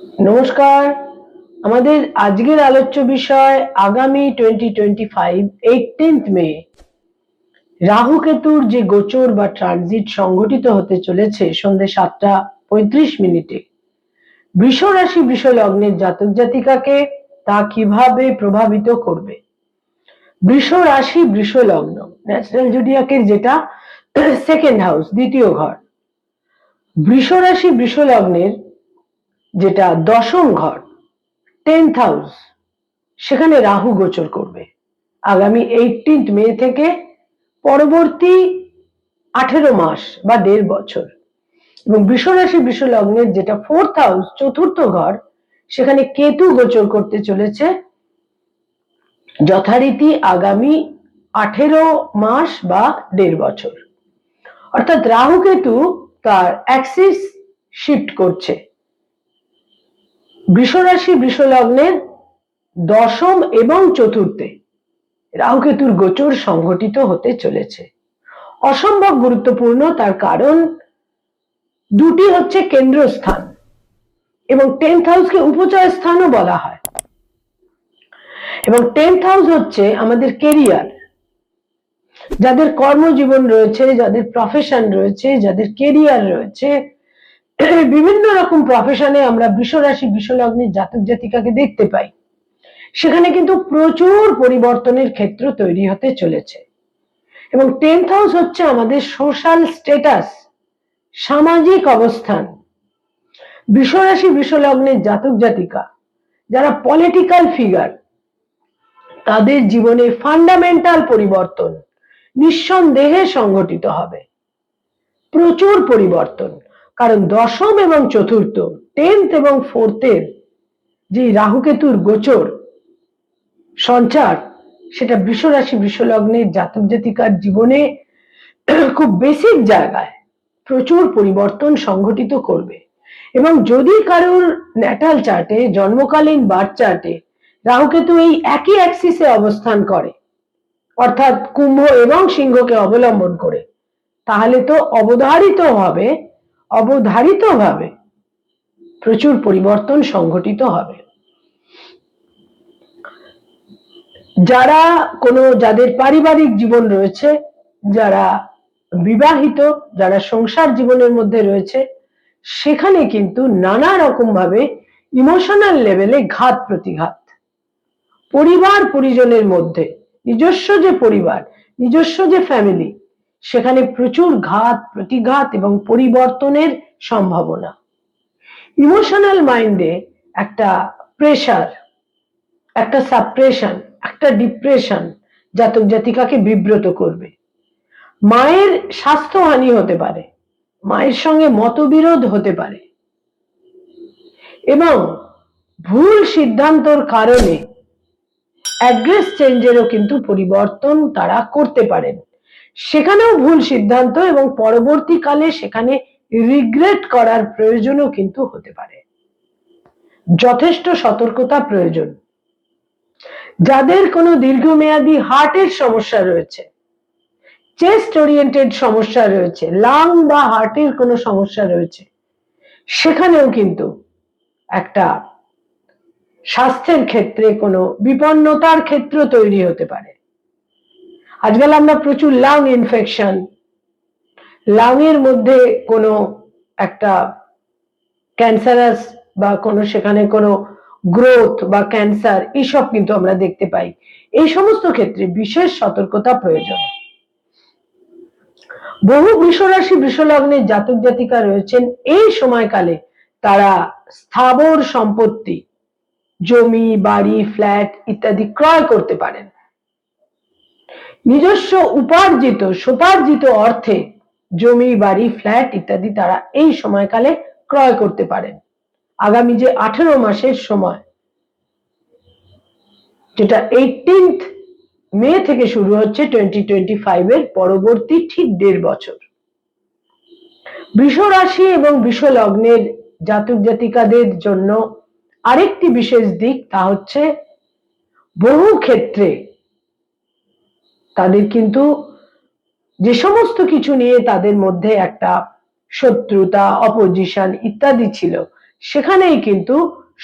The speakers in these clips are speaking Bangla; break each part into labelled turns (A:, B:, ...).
A: নমস্কার। আমাদের আজকের আলোচ্য বিষয় আগামী 2025 18th মে রাহু কেতুর যে গোচর বা ট্রানজিট সংঘটিত হতে চলেছে সন্ধ্যে 7:35 বৃষ রাশি বৃষ লগ্নের জাতক জাতিকাকে তা কিভাবে প্রভাবিত করবে। বৃষ রাশি বৃষ লগ্ন ন্যাচারাল জোডিয়াকের যেটা সেকেন্ড হাউস, দ্বিতীয় ঘর। বৃষ রাশি বৃষ লগ্নের যেটা দশম ঘর, 10th হাউস, সেখানে রাহু গোচর করবে আগামী 18th মে থেকে পরবর্তী 18 মাস বা 1.5 বছর। এবং বৃষ রাশি বৃষ লগ্নের যেটা 4th হাউস, চতুর্থ ঘর, সেখানে কেতু গোচর করতে চলেছে যথারীতি আগামী 18 মাস বা 1.5 বছর। অর্থাৎ রাহু কেতু তার অ্যাক্সিস শিফট করছে বৃষ রাশি বৃষ লগ্নের দশম এবং চতুর্থে রাহু কেতুর গোচর সংঘটিত হতে চলেছে। অসম্ভব গুরুত্বপূর্ণ, তার কারণ দুটি হচ্ছে কেন্দ্রস্থান এবং 10th হাউসকে উপচয় স্থানও বলা হয়। এবং 10th হাউস হচ্ছে আমাদের কেরিয়ার, যাদের কর্মজীবন রয়েছে, যাদের প্রফেশন রয়েছে, যাদের কেরিয়ার রয়েছে, বিভিন্ন রকম প্রফেশনে আমরা বৃষ রাশি বৃষ লগ্নের জাতক জাতিকাকে দেখতে পাই। সেখানে কিন্তু প্রচুর পরিবর্তনের ক্ষেত্র তৈরি হতে চলেছে। এবং 10th হাউস হচ্ছে আমাদের সোশ্যাল স্ট্যাটাস, সামাজিক অবস্থান। বৃষ রাশি বৃষ লগ্নের জাতক জাতিকা যারা পলিটিক্যাল ফিগার, তাদের জীবনে ফান্ডামেন্টাল পরিবর্তন নিঃসন্দেহে সংঘটিত হবে, প্রচুর পরিবর্তন। কারণ দশম এবং চতুর্থ, 10th এবং 4th এর যে রাহু কেতুর গোচর সঞ্চার, সেটা বৃষ রাশি বৃষ লগ্নের জাতক জাতিকার জীবনে খুব বেসিক জায়গায় প্রচুর পরিবর্তন সংঘটিত করবে। এবং যদি কারোর ন্যাটাল চার্টে, জন্মকালীন বার্থ চার্টে রাহু কেতু এই একই অ্যাক্সিসে অবস্থান করে, অর্থাৎ কুম্ভ এবং সিংহকে অবলম্বন করে, তাহলে তো অবধারিতভাবে প্রচুর পরিবর্তন সংঘটিত হবে। যাদের পারিবারিক জীবন রয়েছে, যারা বিবাহিত, যারা সংসার জীবনের মধ্যে রয়েছে, সেখানে কিন্তু নানা রকম ভাবে ইমোশনাল লেভেলে ঘাত প্রতিঘাত, পরিবার পরিজনের মধ্যে, নিজস্ব যে পরিবার, নিজস্ব যে ফ্যামিলি, সেখানে প্রচুর ঘাত প্রতিঘাত এবং পরিবর্তনের সম্ভাবনা। ইমোশনাল মাইন্ডে একটা প্রেসার, একটা সাপ্রেশন, একটা ডিপ্রেশন জাতক জাতিকাকে বিব্রত করবে। মায়ের স্বাস্থ্যহানি হতে পারে, মায়ের সঙ্গে মতবিরোধ হতে পারে, এবং ভুল সিদ্ধান্তর কারণে অ্যাড্রেস চেঞ্জেরও কিন্তু পরিবর্তন তারা করতে পারেন। সেখানেও ভুল সিদ্ধান্ত এবং পরবর্তীকালে সেখানে রিগ্রেট করার প্রয়োজনও কিন্তু হতে পারে। যথেষ্ট সতর্কতা প্রয়োজন। যাদের কোনো দীর্ঘমেয়াদী হার্টের সমস্যা রয়েছে, চেস্ট ওরিয়েন্টেড সমস্যা রয়েছে, লাং বা হার্টের কোনো সমস্যা রয়েছে, সেখানেও কিন্তু একটা স্বাস্থ্যের ক্ষেত্রে কোনো বিপন্নতার ক্ষেত্র তৈরি হতে পারে। আজকাল আমরা প্রচুর লাং ইনফেকশন, লাংয়ের মধ্যে কোনো একটা ক্যান্সারাস বা কোনো সেখানে কোনো গ্রোথ বা ক্যান্সার, এইসব কিন্তু আমরা দেখতে পাই। এই সমস্ত ক্ষেত্রে বিশেষ সতর্কতা প্রয়োজন। বহু বৃষ রাশি বৃষ লগ্নের জাতক জাতিকা রয়েছেন এই সময়কালে, তারা স্থাবর সম্পত্তি, জমি, বাড়ি, ফ্ল্যাট ইত্যাদি ক্রয় করতে পারেন। নিজস্ব সোপার্জিত অর্থে জমি, বাড়ি, ফ্ল্যাট ইত্যাদি তারা এই সময়কালে ক্রয় করতে পারেন। আগামী যে 18 মাসের সময়, যেটা 18th মে থেকে শুরু হচ্ছে 2025 এর পরবর্তী ঠিক 1.5 বছর, বৃষ রাশি এবং বৃষ লগ্নের জাতক জাতিকাদের জন্য আরেকটি বিশেষ দিক, তা হচ্ছে বহু ক্ষেত্রে তাদের কিন্তু যে সমস্ত কিছু নিয়ে তাদের মধ্যে একটা শত্রুতা, অপোজিশন ইত্যাদি ছিল, সেখানেই কিন্তু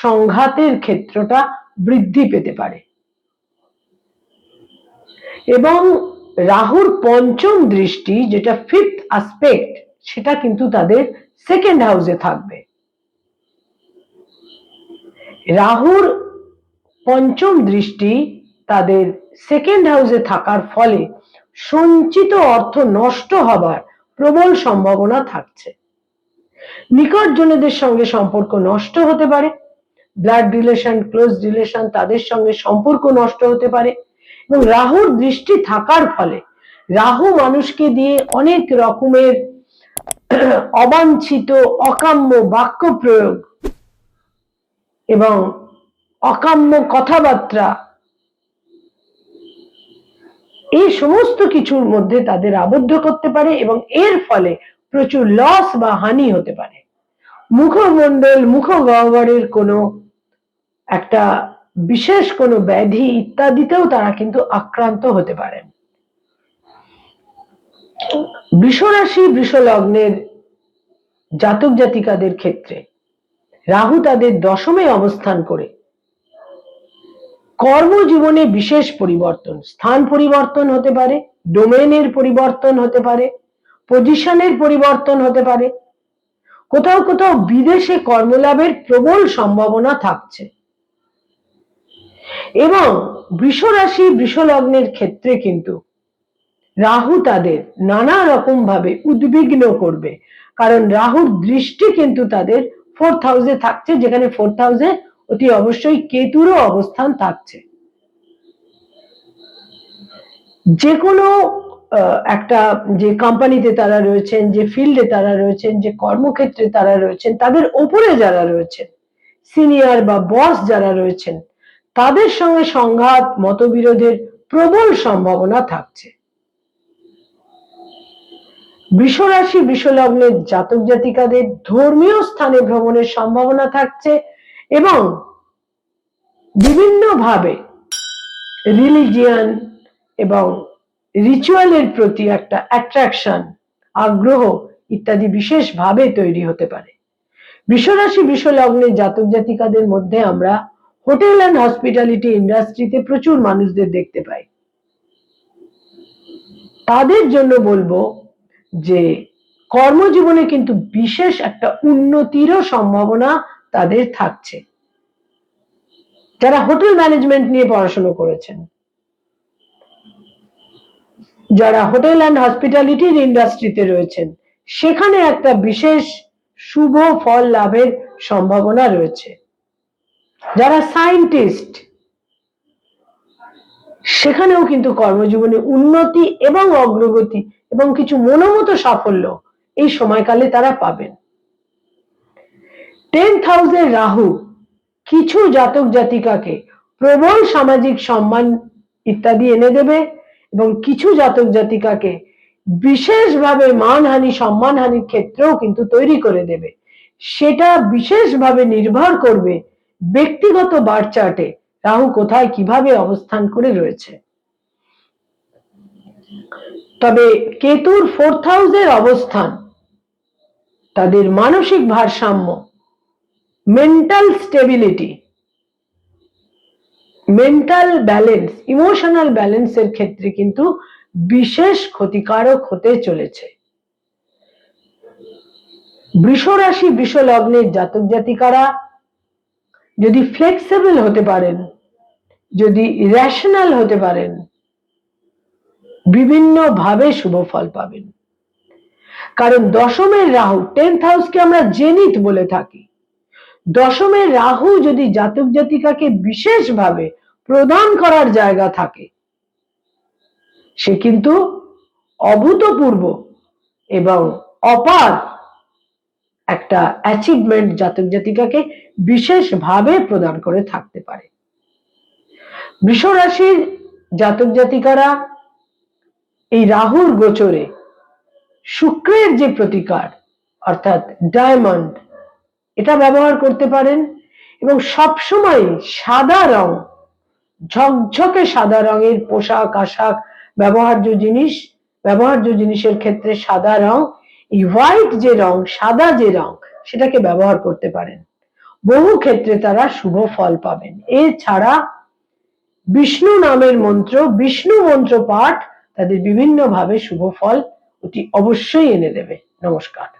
A: সংঘাতের ক্ষেত্রটা বৃদ্ধি পেতে পারে। এবং রাহুর পঞ্চম দৃষ্টি, যেটা ফিফথ অ্যাসপেক্ট, সেটা কিন্তু তাদের সেকেন্ড হাউসে থাকবে। রাহুর পঞ্চম দৃষ্টি তাদের সেকেন্ড হাউসে থাকার ফলে সঞ্চিত অর্থ নষ্ট হবার প্রবল সম্ভাবনা থাকছে। নিকটজনদের সঙ্গে সম্পর্ক নষ্ট হতে পারে, ব্লাড রিলেশন, ক্লোজ রিলেশন, তাদের সঙ্গে সম্পর্ক নষ্ট হতে পারে। এবং রাহুর দৃষ্টি থাকার ফলে রাহু মানুষকে দিয়ে অনেক রকমের অবাঞ্ছিত অকাম্য বাক্য প্রয়োগ এবং অকাম্য কথাবার্তা, এই সমস্ত কিছুর মধ্যে তাদের আবদ্ধ করতে পারে এবং এর ফলে প্রচুর লস বা হানি হতে পারে। মুখমণ্ডল, মুখগহ্বরের কোনো একটা বিশেষ কোনো ব্যাধি ইত্যাদিতেও তারা কিন্তু আক্রান্ত হতে পারেন। বৃষরাশি, বৃষলগ্নের জাতক জাতিকাদের ক্ষেত্রে রাহু তাদের দশমে অবস্থান করে কর্মজীবনে বিশেষ পরিবর্তন, স্থান পরিবর্তন হতে পারে, ডোমেনের পরিবর্তন হতে পারে, পজিশনের পরিবর্তন হতে পারে, কোথাও কোথাও বিদেশে কর্মলাভের প্রবল সম্ভাবনা থাকছে। এবং বৃষরাশি, বৃষলগ্নের ক্ষেত্রে কিন্তু রাহু তাদের নানা রকম ভাবে উদ্বিগ্ন করবে, কারণ রাহুর দৃষ্টি কিন্তু তাদের ফোর্থ হাউসে থাকছে, যেখানে ফোর্থ হাউসে অতি অবশ্যই কেতুরও অবস্থান থাকছে। যে কোনো একটা যে কোম্পানিতে তারা রয়েছেন, যে ফিল্ডে তারা রয়েছেন, যে কর্মক্ষেত্রে তারা রয়েছেন, তাদের উপরে যারা রয়েছেন, সিনিয়র বা বস যারা রয়েছেন, তাদের সঙ্গে সংঘাত, মতবিরোধের প্রবল সম্ভাবনা থাকছে। বৃষরাশি, বৃষলগ্নের জাতক জাতিকাদের ধর্মীয় স্থানে ভ্রমণের সম্ভাবনা থাকছে এবং বিভিন্নভাবে রিলিজিয়ান এবং রিচুয়ালের প্রতি একটা অ্যাট্রাকশন, আগ্রহ ইত্যাদি বিশেষভাবে তৈরি হতে পারে। বৃষরাশি, বৃষলগ্নের জাতক জাতিকাদের মধ্যে আমরা হোটেল অ্যান্ড হসপিটালিটি ইন্ডাস্ট্রিতে প্রচুর মানুষদের দেখতে পাই। তাদের জন্য বলবো যে কর্মজীবনে কিন্তু বিশেষ একটা উন্নতিরও সম্ভাবনা তাদের থাকছে। যারা হোটেল ম্যানেজমেন্ট নিয়ে পড়াশোনা করেছেন, যারা হোটেল অ্যান্ড হসপিটালিটির ইন্ডাস্ট্রিতে রয়েছেন, সেখানে একটা বিশেষ শুভ ফল লাভের সম্ভাবনা রয়েছে। যারা সায়েন্টিস্ট, সেখানেও কিন্তু কর্মজীবনে উন্নতি এবং অগ্রগতি এবং কিছু মনোমতো সাফল্য এই সময়কালে তারা পাবেন। 10th হাউসের রাহু কিছু জাতক জাতিকাকে প্রবল সামাজিক সম্মান ইত্যাদি এনে দেবে এবং কিছু জাতক জাতিকাকে বিশেষভাবে মানহানি, সম্মানহানির ক্ষেত্রেও কিন্তু তৈরি করে দেবে। সেটা বিশেষভাবে নির্ভর করবে ব্যক্তিগত বার চার্টে রাহু কোথায় কিভাবে অবস্থান করে রয়েছে। তবে কেতুর ফোর্থ হাউসের অবস্থান তাদের মানসিক ভারসাম্য, mental stability, mental balance, emotional ব্যালেন্সের ক্ষেত্রে কিন্তু বিশেষ ক্ষতিকারক হতে চলেছে। বৃষরাশি, বৃষলগ্নের জাতক জাতিকারা যদি ফ্লেক্সিবল হতে পারেন, যদি রেশনাল হতে পারেন, বিভিন্ন ভাবে শুভ ফল পাবেন। কারণ দশমের রাহু, 10th হাউসকে আমরা জেনিথ বলে থাকি, দশমের রাহু যদি জাতক জাতিকাকে বিশেষভাবে প্রদান করার জায়গা থাকে, সে কিন্তু অভূতপূর্ব এবং অপার একটা অ্যাচিভমেন্ট জাতক জাতিকাকে বিশেষভাবে প্রদান করে থাকতে পারে। বৃষরাশির জাতক জাতিকারা এই রাহুর গোচরে শুক্রের যে প্রতিকার অর্থাৎ ডায়মন্ড, এটা ব্যবহার করতে পারেন এবং সবসময় সাদা রং, ঝকঝকে সাদা রঙের পোশাক আশাক, ব্যবহার্য জিনিসের ক্ষেত্রে সাদা রং, এই হোয়াইট যে রং, সাদা যে রং, সেটাকে ব্যবহার করতে পারেন। বহু ক্ষেত্রে তারা শুভ ফল পাবেন। এছাড়া বিষ্ণু নামের মন্ত্র, বিষ্ণু মন্ত্র পাঠ তাদের বিভিন্ন ভাবে শুভ ফল অতি অবশ্যই এনে দেবে। নমস্কার।